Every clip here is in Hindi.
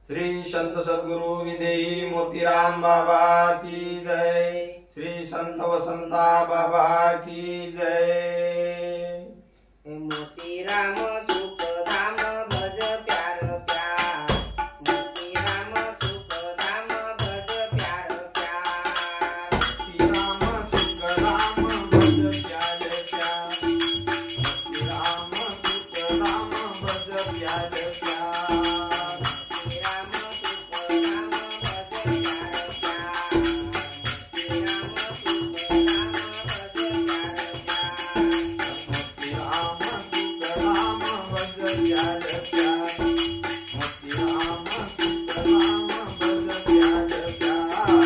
श्री संत सद्गुरु विदेही मोतीराम बाबा की जय। श्री संत वसंता बाबा की जय। मोतीराम सुख धाम भज प्यार प्यार, मोतीराम सुख धाम भज प्यार प्यार, मोतीराम सुख धाम भज प्यार प्यार, मोतीराम सुख धाम भज प्यार प्यार, मोतीराम सुख धाम भज प्यार प्यार, मोतीराम सुख धाम भज प्यार प्यार, मोतीराम सुख धाम भज प्यार प्यार, मोतीराम सुख धाम भज प्यार प्यार,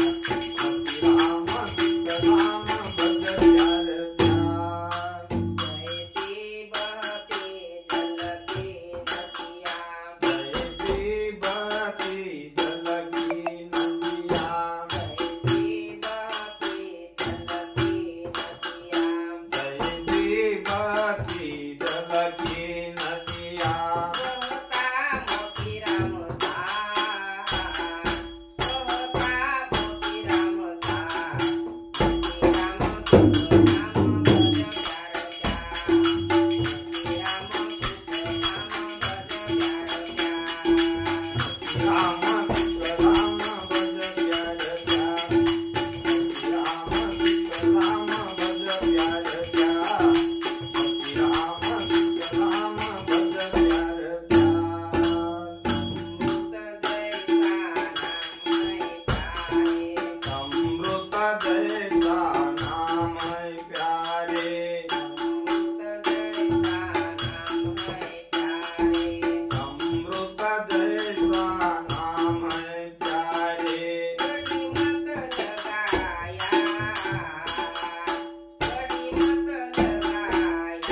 मोतीराम सुख धाम भज प्यार प्यार। जैसी बहती जल की नदियाँ, जैसी बहती जल की नदियाँ, जैसी बहती जल की नदियाँ, जैसी बहती जल की नदियाँ, कहता मोतीराम सा, कहता मोतीराम सा, मोतीराम सुख धाम भज प्यार प्यार, मोतीराम सुख धाम भज प्यार प्यार, राम सुख राम भज प्यार प्यार, राम सुख राम भज प्यार प्यार, राम सुख राम भज प्यार प्यार। अमृत जैसा नाम है प्यारे, अमृत जैसा नाम है प्यारे, अमृत जैसा नाम है प्यारे,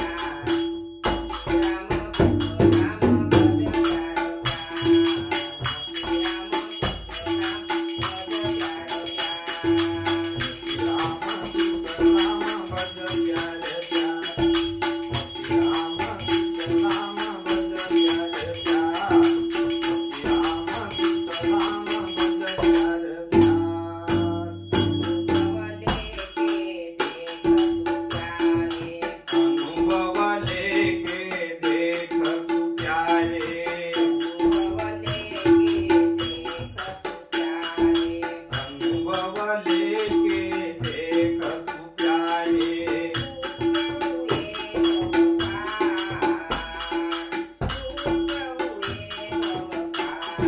अमृत जैसा नाम है प्यारे, राम सुख नाम भज प्यारे प्यार, अनुभव लेके देख तू प्यारे, अनुभव लेके देख तू प्यारे, अनुभव लेके देख तू प्यारे, हुए हो पार,